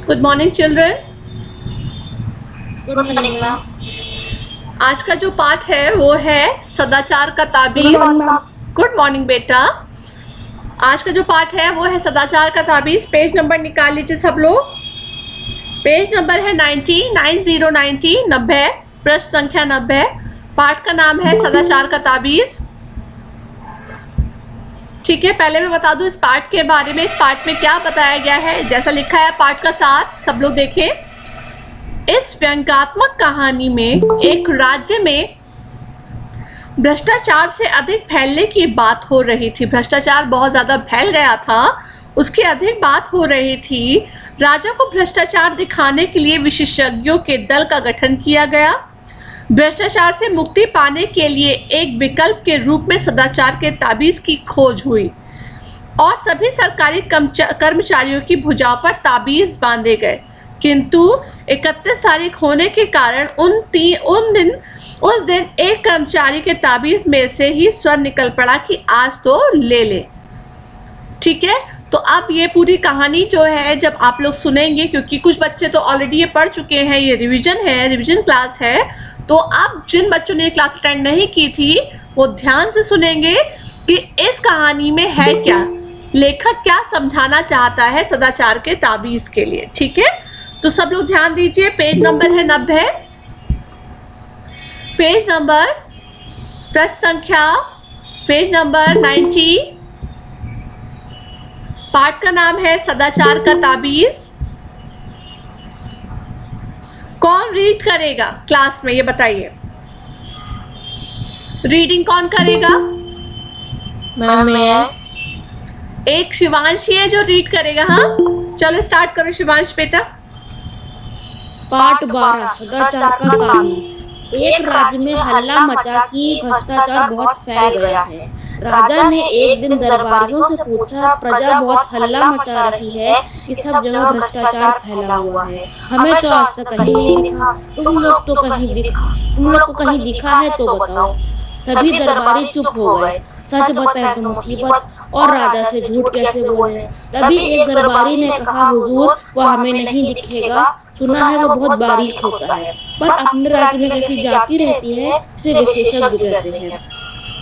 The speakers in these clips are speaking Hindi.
Good morning children. Good morning ma'am. आज का जो पाठ है वो है सदाचार का गुड ताबीज। Morning ma'am. गुड मॉर्निंग बेटा। आज का जो पाठ है वो है सदाचार का ताबीज। पेज नंबर निकाल लीजिए सब लोग। पेज नंबर है 90 पृष्ठ संख्या 90। पाठ का नाम है सदाचार का ताबीज। ठीक है, पहले मैं बता दूं इस पाठ के बारे में। इस पाठ में क्या बताया गया है, जैसा लिखा है पाठ का सार सब लोग देखें। इस व्यंग्यात्मक कहानी में एक राज्य में भ्रष्टाचार से अधिक फैलने की बात हो रही थी। भ्रष्टाचार बहुत ज्यादा फैल गया था, उसकी अधिक बात हो रही थी। राजा को भ्रष्टाचार दिखाने के लिए विशेषज्ञों के दल का गठन किया गया। भ्रष्टाचार से मुक्ति पाने के लिए एक विकल्प के रूप में सदाचार के ताबीज की खोज हुई और सभी सरकारी कर्मचारियों की भुजाओं पर ताबीज बांधे गए। किंतु 31 तारीख होने के कारण उस दिन एक कर्मचारी के ताबीज में से ही स्वर निकल पड़ा कि आज तो ले ले। ठीक है, तो अब ये पूरी कहानी जो है जब आप लोग सुनेंगे, क्योंकि कुछ बच्चे तो ऑलरेडी ये पढ़ चुके हैं, ये रिवीजन क्लास है, तो अब जिन बच्चों ने क्लास अटेंड नहीं की थी वो ध्यान से सुनेंगे कि इस कहानी में है क्या, लेखक क्या समझाना चाहता है सदाचार के ताबीज के लिए। ठीक है, तो सब लोग ध्यान दीजिए। पेज नंबर है 90। पेज नंबर पृष्ठ संख्या पेज नंबर 90। पाठ का नाम है सदाचार का ताबीज। कौन रीड करेगा क्लास में, ये बताइए। रीडिंग कौन करेगा? मैम एक शिवांशी है जो रीड करेगा। हाँ, चलो स्टार्ट करो शिवांश बेटा। पार्ट 12 सदाचार का ताबीज। एक राज्य में हल्ला मचा कि भ्रष्टाचार बहुत फैल गया है। राजा ने एक दिन दरबारियों से पूछा, प्रजा बहुत हल्ला मचा रही है कि सब जगह भ्रष्टाचार फैला हुआ है, हमें तो आज तक कहीं नहीं दिखा। तुम लोग को कहीं दिखा है तो बताओ। तभी दरबारी चुप हो गए। सच बताएं तो मुसीबत, और राजा से झूठ कैसे बोले। तभी एक दरबारी ने कहा, हुजूर वह हमें नहीं दिखेगा, सुना है वो बहुत बारीक होता है, पर अपने राज्य में जैसी जाति रहती है उसे विशेषज्ञ कहते हैं।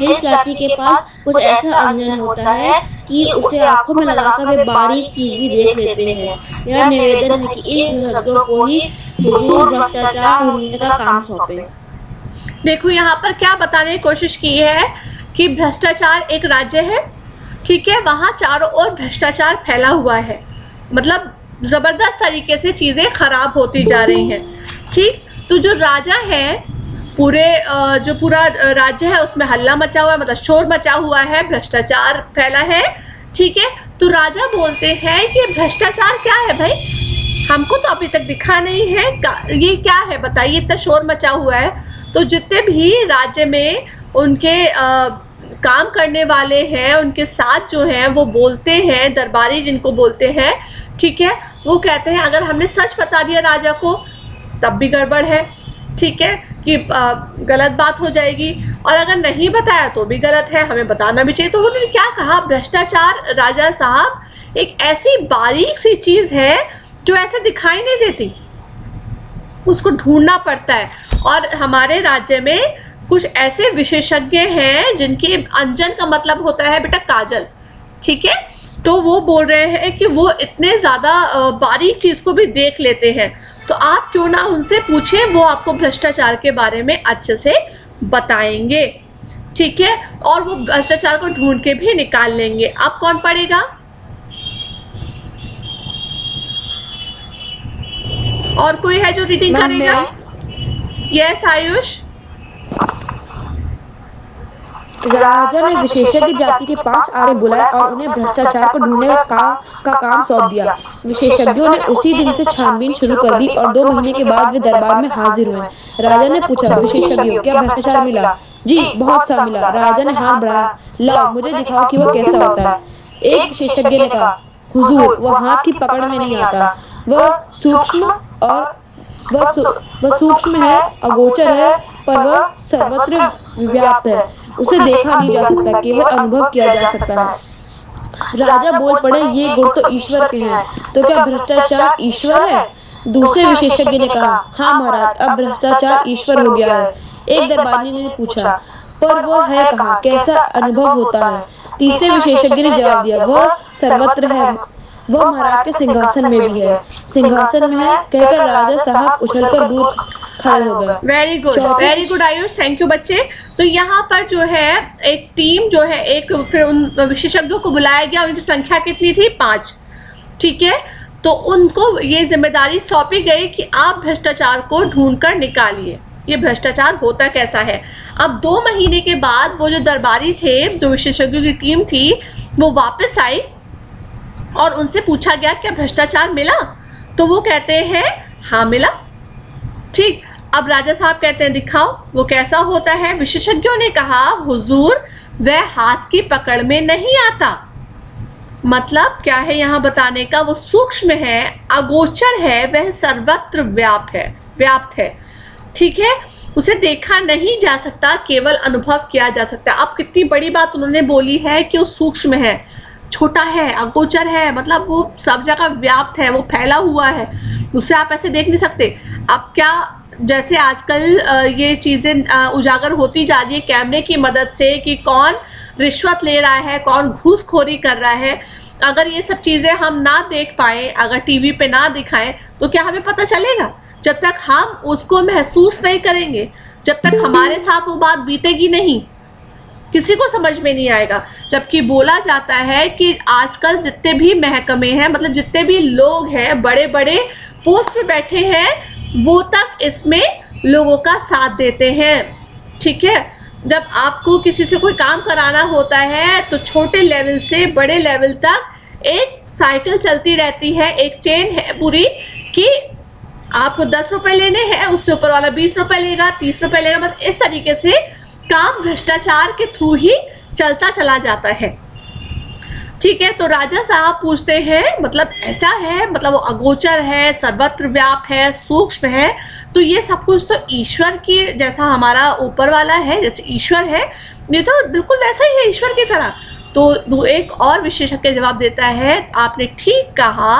इस जाति के पास कुछ ऐसा अंजन होता है कि उसे आंखों में लगाकर वे बारीक चीज भी देख लेते हैं। मेरा निवेदन है कि इन विशेषज्ञों को ही हुजूर भ्रष्टाचार ढूंढने का काम सौंपे। देखो यहाँ पर क्या बताने की कोशिश की है कि भ्रष्टाचार एक राज्य है, ठीक है, वहाँ चारों ओर भ्रष्टाचार फैला हुआ है, मतलब जबरदस्त तरीके से चीजें खराब होती जा रही हैं। ठीक, तो जो राजा है, पूरा राज्य है उसमें हल्ला मचा हुआ है, मतलब शोर मचा हुआ है, भ्रष्टाचार फैला है। ठीक है, तो राजा बोलते हैं कि भ्रष्टाचार क्या है भाई, हमको तो अभी तक दिखा नहीं है, ये क्या है बताइए, इतना शोर मचा हुआ है। तो जितने भी राज्य में उनके काम करने वाले हैं, उनके साथ जो हैं वो बोलते हैं, दरबारी जिनको बोलते हैं, ठीक है, वो कहते हैं अगर हमने सच बता दिया राजा को तब भी गड़बड़ है, ठीक है, कि गलत बात हो जाएगी, और अगर नहीं बताया तो भी गलत है, हमें बताना भी चाहिए। तो उन्होंने क्या कहा, भ्रष्टाचार राजा साहब एक ऐसी बारीक सी चीज है जो ऐसे दिखाई नहीं देती, उसको ढूंढना पड़ता है। और हमारे राज्य में कुछ ऐसे विशेषज्ञ हैं जिनके अंजन का मतलब होता है बेटा काजल, ठीक है, तो वो बोल रहे हैं कि वो इतने ज़्यादा बारीक चीज़ को भी देख लेते हैं। तो आप क्यों ना उनसे पूछें, वो आपको भ्रष्टाचार के बारे में अच्छे से बताएंगे, ठीक है, और वो भ्रष्टाचार को ढूंढ के भी निकाल लेंगे। अब कौन पढ़ेगा? और कोई है जो रीडिंग करेगा? यस आयुष। राजा ने विशेषज्ञ जाति के 5 आदमी बुलाए और उन्हें भ्रष्टाचार को ढूंढने का काम सौंप दिया। विशेषज्ञों ने उसी दिन से छानबीन शुरू कर दी और 2 महीने के बाद वे दरबार में हाजिर हुए। राजा ने पूछा, विशेषज्ञों क्या भ्रष्टाचार मिला? जी बहुत सा मिला। राजा ने हाथ बढ़ाया, लाओ मुझे दिखाओ कि वह कैसा होता है। एक विशेषज्ञ ने कहा, हुजूर वह हाथ की पकड़ में नहीं आता, वह सूक्ष्म है, अगोचर है, पर वह सर्वत्र व्याप्त है, उसे देखा नहीं जा सकता, केवल अनुभव किया जा सकता है। राजा बोल पड़े, ये गुण तो ईश्वर के हैं, तो क्या भ्रष्टाचार ईश्वर है? दूसरे विशेषज्ञ ने कहा, हाँ महाराज, अब भ्रष्टाचार ईश्वर हो गया है। एक दरबारी ने पूछा, पर वह है कहाँ, कैसा अनुभव होता है? तीसरे विशेषज्ञ ने जवाब दिया, वह सर्वत्र है, वह महाराज के सिंहासन में भी है। सिंहासन में है कहकर राजा साहब उछलकर दूर खड़े हो गए। Very good Ayush, thank you बच्चे। तो यहाँ पर जो है एक टीम जो है, एक फिर उन विशेषज्ञों को बुलाया गया, उनकी संख्या कितनी थी? 5। ठीक है, तो उनको ये जिम्मेदारी सौंपी गई कि आप भ्रष्टाचार को ढूंढ कर निकालिए, ये भ्रष्टाचार होता कैसा है। अब 2 महीने के बाद वो जो दरबारी थे, जो विशेषज्ञों की टीम थी, वो वापस आई और उनसे पूछा गया क्या भ्रष्टाचार मिला? तो वो कहते हैं हाँ मिला। ठीक, अब राजा साहब कहते हैं दिखाओ वो कैसा होता है। विशेषज्ञों ने कहा, हुजूर वह हाथ की पकड़ में नहीं आता। मतलब क्या है यहाँ बताने का? वो सूक्ष्म है, अगोचर है, वह सर्वत्र व्याप्त है। ठीक है, उसे देखा नहीं जा सकता, केवल अनुभव किया जा सकता है। अब कितनी बड़ी बात उन्होंने बोली है कि वो सूक्ष्म है, छोटा है, अगोचर है, मतलब वो सब जगह व्याप्त है, वो फैला हुआ है, उसे आप ऐसे देख नहीं सकते। अब क्या, जैसे आजकल ये चीज़ें उजागर होती जा रही है कैमरे की मदद से कि कौन रिश्वत ले रहा है, कौन घूसखोरी कर रहा है। अगर ये सब चीज़ें हम ना देख पाए, अगर टीवी पे ना दिखाएं, तो क्या हमें पता चलेगा? जब तक हम उसको महसूस नहीं करेंगे, जब तक हमारे साथ वो बात बीतेगी नहीं, किसी को समझ में नहीं आएगा। जबकि बोला जाता है कि आजकल जितने भी महकमे हैं, मतलब जितने भी लोग हैं, बड़े बड़े पोस्ट पे बैठे हैं, वो तक इसमें लोगों का साथ देते हैं। ठीक है, जब आपको किसी से कोई काम कराना होता है तो छोटे लेवल से बड़े लेवल तक एक साइकिल चलती रहती है, एक चेन है पूरी, कि आपको 10 रुपए लेने हैं, उससे ऊपर वाला 20 रुपए लेगा, 30 रुपए लेगा। मतलब इस तरीके से काम भ्रष्टाचार के थ्रू ही चलता चला जाता है। ठीक है, तो राजा साहब पूछते हैं मतलब ऐसा है, मतलब वो अगोचर है, सर्वत्र व्याप्त है, सूक्ष्म है, तो ये सब कुछ तो ईश्वर की जैसा हमारा ऊपर वाला है, जैसे ईश्वर है, ये तो बिल्कुल वैसा ही है ईश्वर की तरह। तो एक और विशेषज्ञ जवाब देता है, आपने ठीक कहा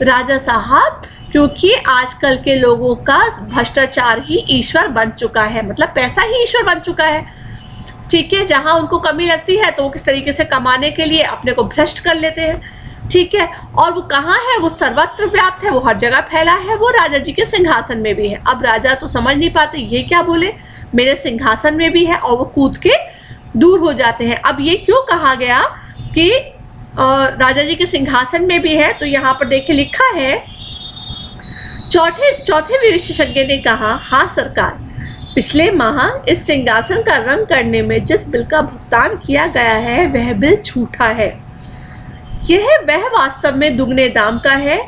राजा साहब, क्योंकि आजकल के लोगों का भ्रष्टाचार ही ईश्वर बन चुका है, मतलब पैसा ही ईश्वर बन चुका है। ठीक है, जहां उनको कमी लगती है तो वो किस तरीके से कमाने के लिए अपने को भ्रष्ट कर लेते हैं। ठीक है, और वो कहाँ है? वो सर्वत्र व्याप्त है, वो हर जगह फैला है, वो राजा जी के सिंहासन में भी है। अब राजा तो समझ नहीं पाते ये क्या बोले, मेरे सिंहासन में भी है, और वो कूद के दूर हो जाते हैं। अब ये क्यों कहा गया कि राजा जी के सिंहासन में भी है? तो यहाँ पर देखिए लिखा है, चौथे विशेषज्ञ ने कहा, हाँ सरकार, पिछले माह इस सिंहासन का रंग करने में जिस बिल का भुगतान किया गया है वह बिल झूठा है। वह वास्तव में दुगने दाम का है,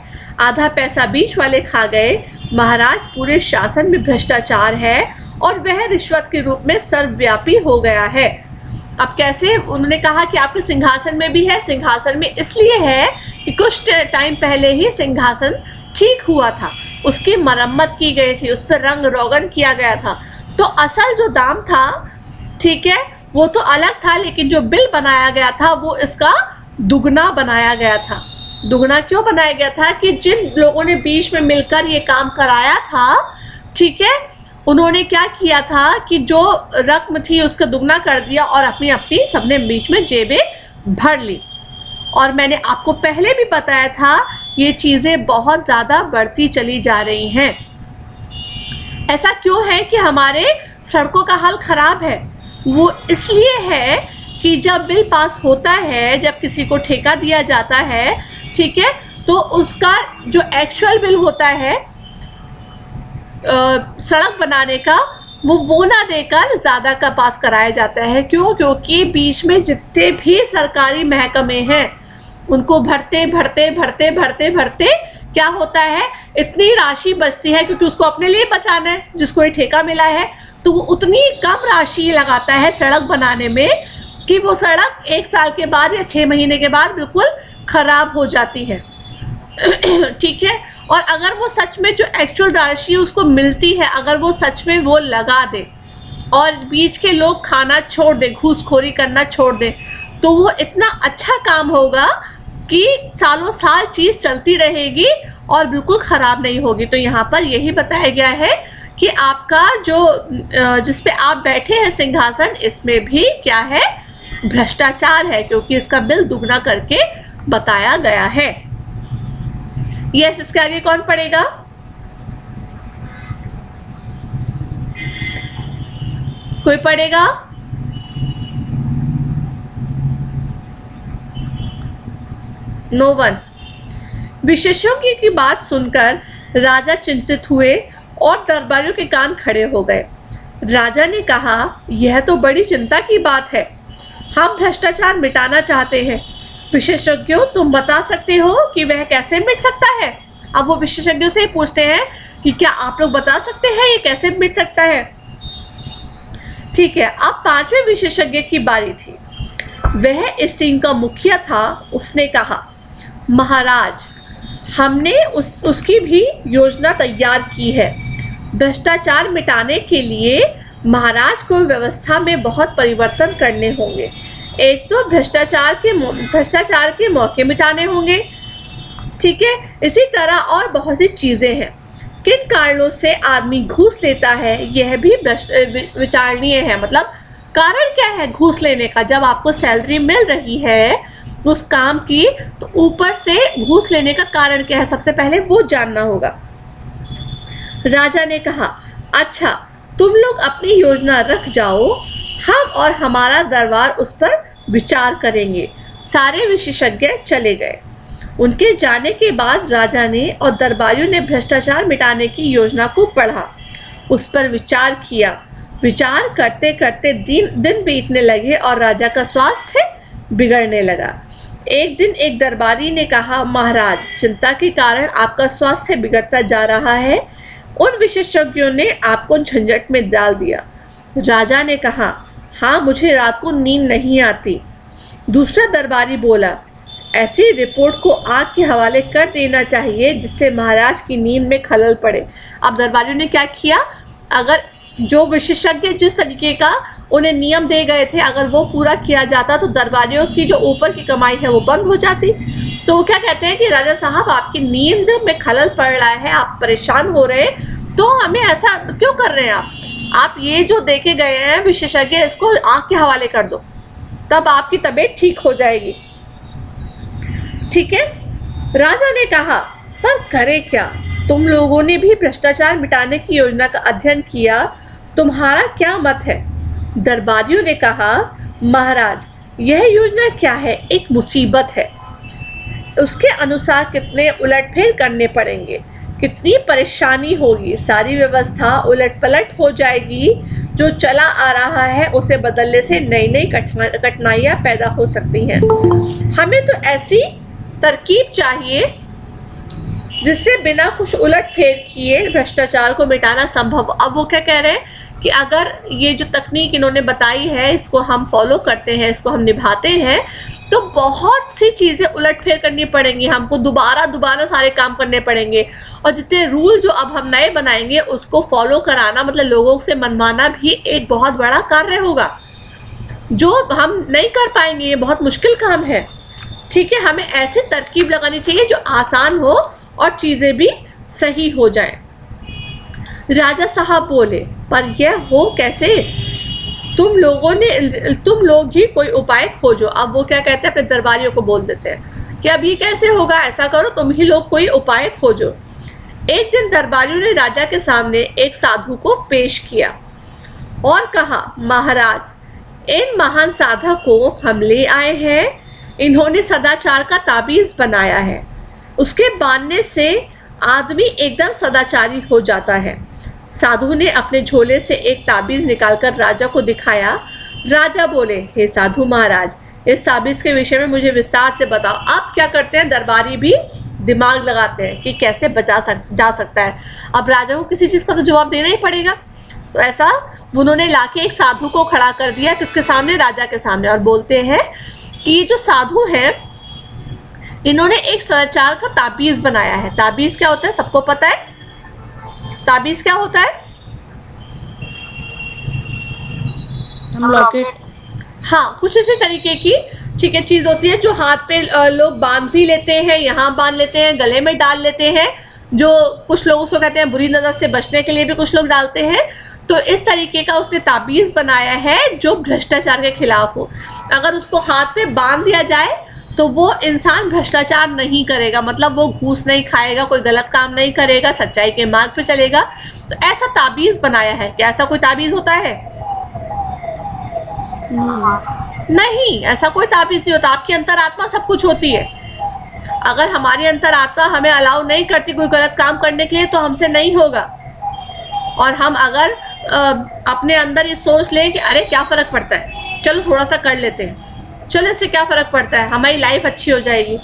आधा पैसा बीच वाले खा गए। महाराज, पूरे शासन में भ्रष्टाचार है और वह रिश्वत के रूप में सर्वव्यापी हो गया है। अब कैसे? उन्होंने कहा कि आपके सिंहासन में भी है। सिंहासन में इसलिए है कि कुछ टाइम पहले ही सिंहासन ठीक हुआ था, उसकी मरम्मत की गई थी, उस पर रंग रोगन किया गया था, तो असल जो दाम था, ठीक है, वो तो अलग था, लेकिन जो बिल बनाया गया था वो इसका दुगना बनाया गया था। दुगना क्यों बनाया गया था? कि जिन लोगों ने बीच में मिलकर ये काम कराया था, ठीक है, उन्होंने क्या किया था कि जो रकम थी उसका दुगना कर दिया और अपनी अपनी सबने बीच में जेबें भर ली। और मैंने आपको पहले भी बताया था, ये चीज़ें बहुत ज़्यादा बढ़ती चली जा रही हैं। ऐसा क्यों है कि हमारे सड़कों का हाल ख़राब है? वो इसलिए है कि जब बिल पास होता है, जब किसी को ठेका दिया जाता है, ठीक है, तो उसका जो एक्चुअल बिल होता है सड़क बनाने का, वो ना देकर ज़्यादा का पास कराया जाता है। क्यों? क्योंकि बीच में जितने भी सरकारी महकमे हैं उनको भरते भरते भरते भरते भरते क्या होता है, इतनी राशि बचती है, क्योंकि उसको अपने लिए बचाना है, जिसको ये ठेका मिला है, तो वो उतनी कम राशि लगाता है सड़क बनाने में कि वो सड़क 1 साल के बाद या 6 महीने के बाद बिल्कुल ख़राब हो जाती है। ठीक है, और अगर वो सच में जो एक्चुअल राशि उसको मिलती है, अगर वो सच में वो लगा दे और बीच के लोग खाना छोड़ दें, घूसखोरी करना छोड़ दें, तो वो इतना अच्छा काम होगा कि सालों साल चीज़ चलती रहेगी और बिल्कुल ख़राब नहीं होगी। तो यहाँ पर यही बताया गया है कि आपका जो जिस पे आप बैठे हैं सिंहासन, इसमें भी क्या है, भ्रष्टाचार है, क्योंकि इसका बिल दुगना करके बताया गया है। यस, इसके आगे कौन पढ़ेगा? कोई पढ़ेगा? No one. विशेषज्ञ की बात सुनकर राजा चिंतित हुए और दरबारियों के कान खड़े हो गए। राजा ने कहा, यह तो बड़ी चिंता की बात है। हम भ्रष्टाचार मिटाना चाहते हैं। विशेषज्ञों, तुम बता सकते हो कि वह कैसे मिट सकता है? अब वो विशेषज्ञों से पूछते हैं कि क्या आप लोग बता सकते हैं ये कैसे मिट सकता है? ठीक है, अब 5वें विशेषज्ञ की बारी थी। वह इस टीम का मुखिया था। उसने कहा, महाराज, हमने उसकी भी योजना तैयार की है। भ्रष्टाचार मिटाने के लिए महाराज को व्यवस्था में बहुत परिवर्तन करने होंगे। एक तो भ्रष्टाचार के मौके मिटाने होंगे, ठीक है। इसी तरह और बहुत सी चीज़ें हैं। किन कारणों से आदमी घूस लेता है, यह भी विचारणीय है। मतलब कारण क्या है घूस लेने का? जब आपको सैलरी मिल रही है उस काम की, तो ऊपर से घूस लेने का कारण क्या है, सबसे पहले वो जानना होगा। राजा ने कहा, अच्छा, तुम लोग अपनी योजना रख जाओ, हम और हमारा दरबार उस पर विचार करेंगे। सारे विशेषज्ञ चले गए। उनके जाने के बाद राजा ने और दरबारियों ने भ्रष्टाचार मिटाने की योजना को पढ़ा, उस पर विचार किया। विचार करते करते दिन बीतने लगे और राजा का स्वास्थ्य बिगड़ने लगा। एक दिन एक दरबारी ने कहा, महाराज, चिंता के कारण आपका स्वास्थ्य बिगड़ता जा रहा है। उन विशेषज्ञों ने आपको झंझट में डाल दिया। राजा ने कहा, हाँ, मुझे रात को नींद नहीं आती। दूसरा दरबारी बोला, ऐसी रिपोर्ट को आग के हवाले कर देना चाहिए जिससे महाराज की नींद में खलल पड़े। अब दरबारियों ने क्या किया? अगर जो विशेषज्ञ जिस तरीके का उन्हें नियम दे गए थे, अगर वो पूरा किया जाता तो दरबारियों की जो ऊपर की कमाई है वो बंद हो जाती। तो वो क्या कहते हैं कि राजा साहब, आपकी नींद में खलल पड़ रहा है, आप परेशान हो रहे हैं, तो हमें ऐसा क्यों कर रहे हैं आप ये जो देखे गए हैं विशेषज्ञ, इसको आग के हवाले कर दो, तब आपकी तबीयत ठीक हो जाएगी। ठीक है। राजा ने कहा, पर करे क्या? तुम लोगों ने भी भ्रष्टाचार मिटाने की योजना का अध्ययन किया, तुम्हारा क्या मत है? दरबारियों ने कहा, महाराज, यह योजना क्या है? एक मुसीबत है। उसके अनुसार कितने उलटफेर करने पड़ेंगे, कितनी परेशानी होगी, सारी व्यवस्था उलट पलट हो जाएगी। जो चला आ रहा है उसे बदलने से नई नई कठिनाइयाँ पैदा हो सकती हैं। हमें तो ऐसी तरकीब चाहिए जिससे बिना कुछ उलट फेर किए भ्रष्टाचार को मिटाना संभव। अब वो क्या कह रहे हैं कि अगर ये जो तकनीक इन्होंने बताई है इसको हम फॉलो करते हैं, इसको हम निभाते हैं, तो बहुत सी चीज़ें उलट फेर करनी पड़ेंगी, हमको दोबारा सारे काम करने पड़ेंगे। और जितने रूल जो अब हम नए बनाएंगे उसको फॉलो कराना, मतलब लोगों से मनवाना भी एक बहुत बड़ा कार्य होगा जो हम नहीं कर पाएंगे। ये बहुत मुश्किल काम है। ठीक है, हमें ऐसी तरकीब लगानी चाहिए जो आसान हो और चीज़ें भी सही हो जाएं। राजा साहब बोले, पर यह हो कैसे? तुम लोग ही कोई उपाय खोजो। अब वो क्या कहते हैं, अपने दरबारियों को बोल देते हैं कि अब ये कैसे होगा, ऐसा करो, तुम ही लोग कोई उपाय खोजो। एक दिन दरबारियों ने राजा के सामने एक साधु को पेश किया और कहा, महाराज, इन महान साधक को हम ले आए हैं। इन्होंने सदाचार का ताबीज़ बनाया है, उसके बांधने से आदमी एकदम सदाचारी हो जाता है। साधु ने अपने झोले से एक ताबीज़ निकालकर राजा को दिखाया। राजा बोले, हे साधु महाराज, इस ताबीज़ के विषय में मुझे विस्तार से बताओ। अब क्या करते हैं, दरबारी भी दिमाग लगाते हैं कि कैसे जा सकता है। अब राजा को किसी चीज़ का तो जवाब देना ही पड़ेगा, तो ऐसा उन्होंने लाके एक साधु को खड़ा कर दिया, किसके सामने? राजा के सामने। और बोलते हैं कि ये जो साधु है इन्होंने एक सदाचार का ताबीज़ बनाया है। ताबीज़ क्या होता है, सबको पता है? ताबीज़ क्या होता है? लॉकेट। हाँ, कुछ इसी तरीके की ठीक है, चीज होती है जो हाथ पे लोग बांध भी लेते हैं, यहाँ बांध लेते हैं, गले में डाल लेते हैं, जो कुछ लोग उसको कहते हैं बुरी नजर से बचने के लिए भी कुछ लोग डालते हैं। तो इस तरीके का उसने ताबीज बनाया है जो भ्रष्टाचार के खिलाफ हो। अगर उसको हाथ पे बांध दिया जाए तो वो इंसान भ्रष्टाचार नहीं करेगा, मतलब वो घूस नहीं खाएगा, कोई गलत काम नहीं करेगा, सच्चाई के मार्ग पे चलेगा। तो ऐसा ताबीज बनाया है। क्या ऐसा कोई ताबीज होता है? नहीं, ऐसा कोई ताबीज नहीं होता। आपकी अंतरात्मा सब कुछ होती है। अगर हमारी अंतरात्मा हमें अलाउ नहीं करती कोई गलत काम करने के लिए तो हमसे नहीं होगा। और हम अगर अपने अंदर ये सोच लें कि अरे क्या फ़र्क पड़ता है, चलो थोड़ा सा कर लेते हैं, चलो इससे क्या फ़र्क पड़ता है, हमारी लाइफ अच्छी हो जाएगी,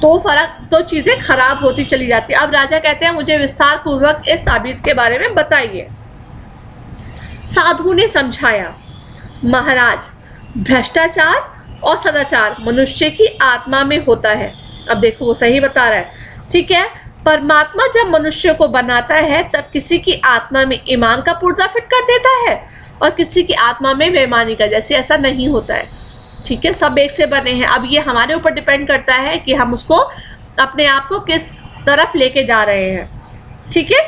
तो चीज़ें खराब होती चली जाती। अब राजा कहते हैं मुझे विस्तार पूर्वक इस ताबीज़ के बारे में बताइए। साधु ने समझाया, महाराज, भ्रष्टाचार और सदाचार मनुष्य की आत्मा में होता है। अब देखो वो सही बता रहा है, ठीक है। परमात्मा जब मनुष्य को बनाता है तब किसी की आत्मा में ईमान का पुर्जा फिट कर देता है और किसी की आत्मा में बेईमानी का। जैसे ऐसा नहीं होता है, ठीक है, सब एक से बने हैं। अब ये हमारे ऊपर डिपेंड करता है कि हम उसको अपने आप को किस तरफ लेके जा रहे हैं, ठीक है।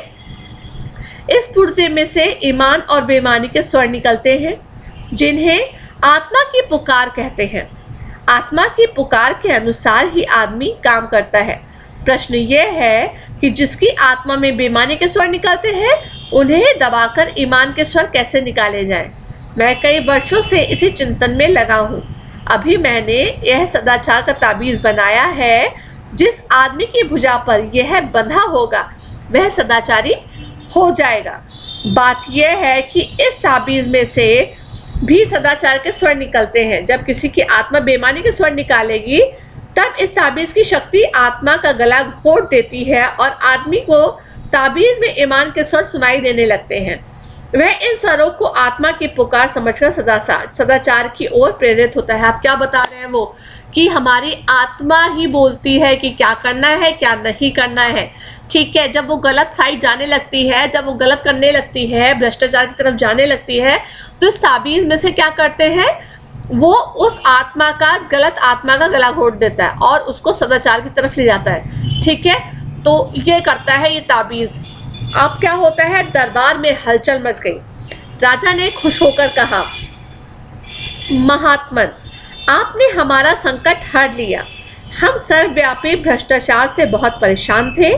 इस पुर्जे में से ईमान और बेईमानी के स्वर निकलते हैं जिन्हें आत्मा की पुकार कहते हैं। आत्मा की पुकार के अनुसार ही आदमी काम करता है। प्रश्न ये है कि जिसकी आत्मा में बेईमानी के स्वर निकलते हैं उन्हें दबाकर ईमान के स्वर कैसे निकाले जाएं। मैं कई वर्षों से इसी चिंतन में लगा हूँ। अभी मैंने यह सदाचार का ताबीज़ बनाया है। जिस आदमी की भुजा पर यह बंधा होगा वह सदाचारी हो जाएगा। बात यह है कि इस ताबीज़ में से भी सदाचार के स्वर निकलते हैं। जब किसी की आत्मा बेईमानी के स्वर निकालेगी तब इस ताबीज़ की शक्ति आत्मा का गला घोट देती है और आदमी को ताबीज़ में ईमान के स्वर सुनाई देने लगते हैं। वह इन स्वरों को आत्मा की पुकार समझकर सदाचार की ओर प्रेरित होता है। आप क्या बता रहे हैं वो कि हमारी आत्मा ही बोलती है कि क्या करना है क्या नहीं करना है, ठीक है। जब वो गलत साइड जाने लगती है, जब वो गलत करने लगती है, भ्रष्टाचार की तरफ जाने लगती है, तो इस ताबीज़ में से क्या करते हैं, वो उस आत्मा का, गलत आत्मा का गला घोट देता है और उसको सदाचार की तरफ ले जाता है, ठीक है। तो ये करता है ये ताबीज़। अब क्या होता है, दरबार में हलचल मच गई। राजा ने खुश होकर कहा, महात्मन, आपने हमारा संकट हर लिया। हम सर्वव्यापी भ्रष्टाचार से बहुत परेशान थे,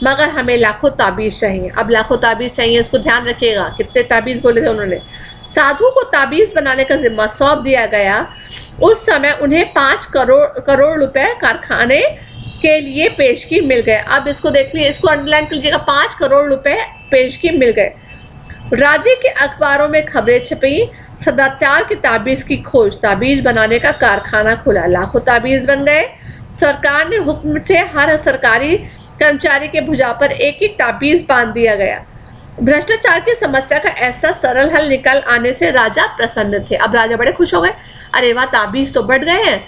मगर हमें लाखों ताबीज़ चाहिए। अब लाखों ताबीज़ चाहिए, इसको ध्यान रखिएगा। कितने ताबीज़ बोले थे उन्होंने। साधु को ताबीज़ बनाने का जिम्मा सौंप दिया गया। उस समय उन्हें 5 करोड़ रुपए कारखाने के लिए पेशगी मिल गए। अब इसको देख लीजिए, इसको अंडरलाइन कर लीजिएगा, 5 करोड़ रुपए पेशगी मिल गए। राज्य के अखबारों में खबरें छपी, सदाचार की ताबीज़ की खोज, ताबीज़ बनाने का कारखाना खुला, लाखों ताबीज़ बन गए। सरकार ने हुक्म से हर सरकारी कर्मचारी के भुजा पर एक एक ताबीज़ बांध दिया गया। भ्रष्टाचार की समस्या का ऐसा सरल हल निकल आने से राजा प्रसन्न थे। अब राजा बड़े खुश हो गए, अरे वाह, ताबीज़ तो बढ़ गए हैं,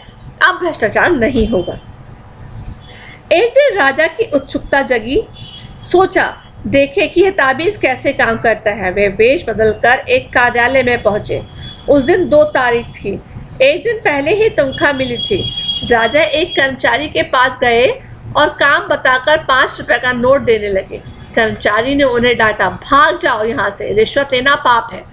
अब भ्रष्टाचार नहीं होगा। एक दिन राजा की उत्सुकता जगी। सोचा देखे कि यह ताबीज़ कैसे काम करता है। वे वेश बदलकर एक कार्यालय में पहुंचे। उस दिन 2 तारीख थी। एक दिन पहले ही तनख्वाह मिली थी। राजा एक कर्मचारी के पास गए और काम बताकर 5 रुपए का नोट देने लगे। कर्मचारी ने उन्हें डांटा, भाग जाओ यहाँ से, रिश्वत लेना पाप है।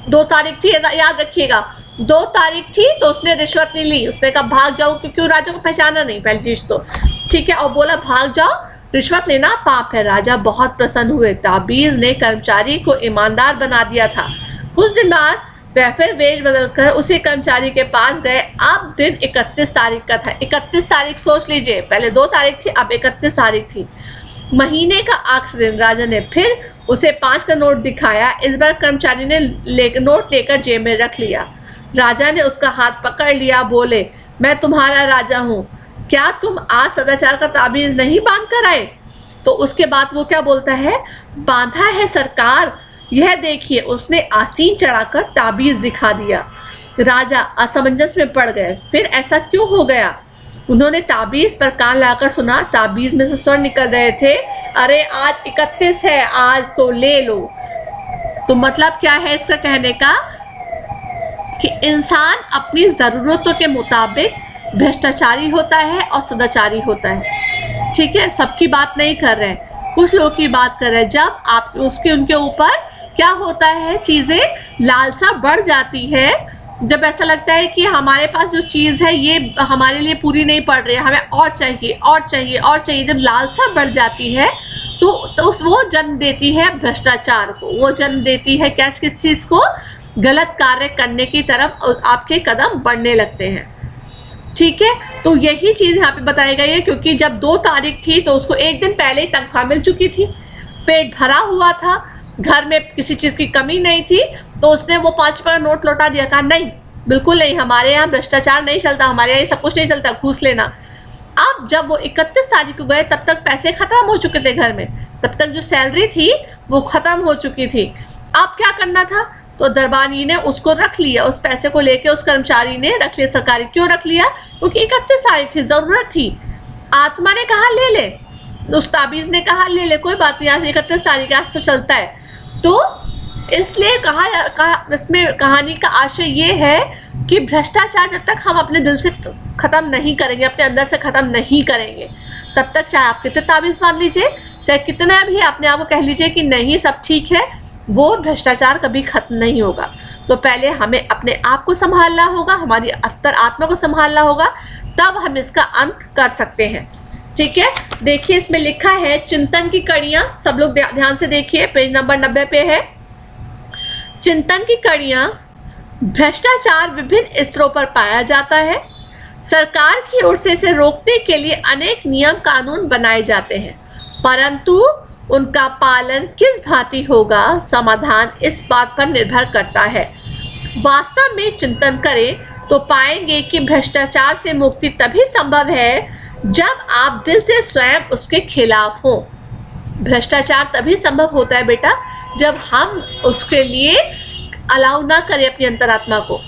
2 तारीख थी, याद रखिएगा, 2 तारीख थी तो उसने रिश्वत नहीं ली। उसने कहा भाग जाओ, क्योंकि राजा को पहचाना नहीं पहली चीज तो, ठीक है, और बोला भाग जाओ, रिश्वत लेना पाप है। राजा बहुत प्रसन्न हुए। ताबीज़ ने कर्मचारी को ईमानदार बना दिया था। कुछ दिन बाद वह फिर वेश बदलकर उसी कर्मचारी के पास गए। अब दिन 31 तारीख का था। 31 तारीख सोच लीजिए, पहले 2 तारीख थी, अब 31 तारीख थी, महीने का आखिरी दिन। राजा ने फिर उसे 5 का नोट दिखाया। इस बार कर्मचारी ने नोट लेकर जेब में रख लिया। राजा ने उसका हाथ पकड़ लिया, बोले, मैं तुम्हारा राजा हूँ, क्या तुम आज सदाचार का ताबीज़ नहीं बांध कर आए? तो उसके बाद वो क्या बोलता है, बांधा है सरकार, यह देखिए। उसने आसीन चढ़ाकर ताबीज़ दिखा दिया। राजा असमंजस में पड़ गए, फिर ऐसा क्यों हो गया? उन्होंने ताबीज़ पर कान लाकर सुना। ताबीज़ में से स्वर निकल रहे थे, अरे आज 31 है, आज तो ले लो। तो मतलब क्या है इसका कहने का कि इंसान अपनी ज़रूरतों के मुताबिक भ्रष्टाचारी होता है और सदाचारी होता है। ठीक है, सबकी बात नहीं कर रहे हैं, कुछ लोगों की बात कर रहे हैं। जब आप उनके ऊपर क्या होता है, चीज़ें लालसा बढ़ जाती है, जब ऐसा लगता है कि हमारे पास जो चीज़ है ये हमारे लिए पूरी नहीं पड़ रही है, हमें और चाहिए और चाहिए और चाहिए, जब लालसा बढ़ जाती है तो वो जन्म देती है भ्रष्टाचार को, वो जन्म देती है किस चीज़ को, गलत कार्य करने की तरफ आपके कदम बढ़ने लगते हैं। ठीक है, तो यही चीज़ यहाँ पे बताई गई है, क्योंकि जब 2 तारीख थी तो उसको एक दिन पहले ही तनख्वाह मिल चुकी थी, पेट भरा हुआ था, घर में किसी चीज़ की कमी नहीं थी, तो उसने वो 5 रुपये का नोट लौटा दिया। कहा नहीं, बिल्कुल नहीं, हमारे यहाँ भ्रष्टाचार नहीं चलता, हमारे यहाँ ये सब कुछ नहीं चलता, घूस लेना। अब जब वो 31 तारीख को गए तब तक पैसे ख़त्म हो चुके थे घर में, तब तक जो सैलरी थी वो ख़त्म हो चुकी थी। अब क्या करना था, तो दरबानी ने उसको रख लिया, उस पैसे को लेके उस कर्मचारी ने रख लिया। सरकारी क्यों रख लिया, क्योंकि 31 तारीख थी, ज़रूरत थी। आत्मा ने कहा ले ले, उस ताबीज़ ने कहा ले ले, कोई बात नहीं, आज 31 तारीख आज तो चलता है। तो इसलिए कहा इसमें कहानी का आशय ये है कि भ्रष्टाचार जब तक हम अपने दिल से ख़त्म नहीं करेंगे, अपने अंदर से ख़त्म नहीं करेंगे, तब तक चाहे आप कितने ताबीज़ बांध लीजिए, चाहे कितना भी अपने आप को कह लीजिए कि नहीं सब ठीक है, वो भ्रष्टाचार कभी ख़त्म नहीं होगा। तो पहले हमें अपने आप को संभालना होगा, हमारी अंतर आत्मा को संभालना होगा, तब हम इसका अंत कर सकते हैं। ठीक है, देखिए इसमें लिखा है चिंतन की कड़ियाँ, सब लोग ध्यान से देखिए, पेज नंबर 90 पे है। चिंतन की कड़ियाँ, भ्रष्टाचार विभिन्न स्तरों पर पाया जाता है। सरकार की ओर से इसे रोकने के लिए अनेक नियम कानून बनाए जाते हैं, परंतु उनका पालन किस भांति होगा, समाधान इस बात पर निर्भर करता है। वास्तव में चिंतन करें तो पाएंगे कि भ्रष्टाचार से मुक्ति तभी संभव है जब आप दिल से स्वयं उसके खिलाफ हो। भ्रष्टाचार तभी संभव होता है बेटा जब हम उसके लिए अलाउ ना करें अपनी अंतरात्मा को।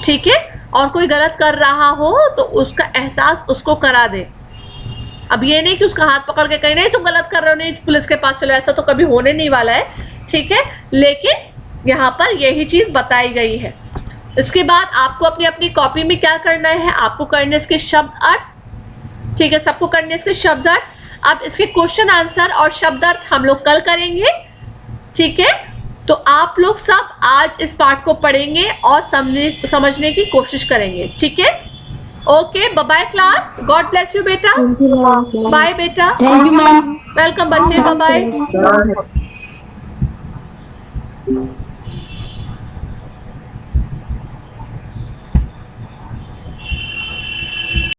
ठीक है, और कोई गलत कर रहा हो तो उसका एहसास उसको करा दे। अब ये नहीं कि उसका हाथ पकड़ के कहीं नहीं तुम गलत कर रहे हो, नहीं पुलिस के पास चलो, ऐसा तो कभी होने नहीं वाला है। ठीक है, लेकिन यहाँ पर यही चीज़ बताई गई है। इसके बाद आपको अपनी अपनी कॉपी में क्या करना है, आपको करने इसके शब्द अर्थ। ठीक है, सबको करने इसके शब्द अर्थ। अब इसके क्वेश्चन आंसर और शब्द अर्थ हम लोग कल करेंगे। ठीक है, तो आप लोग सब आज इस पाठ को पढ़ेंगे और समझने की कोशिश करेंगे। ठीक है, okay, bye class, God bless you बेटा, बाय बेटा, थैंक यू मैम। वेलकम बच्चे, बाय।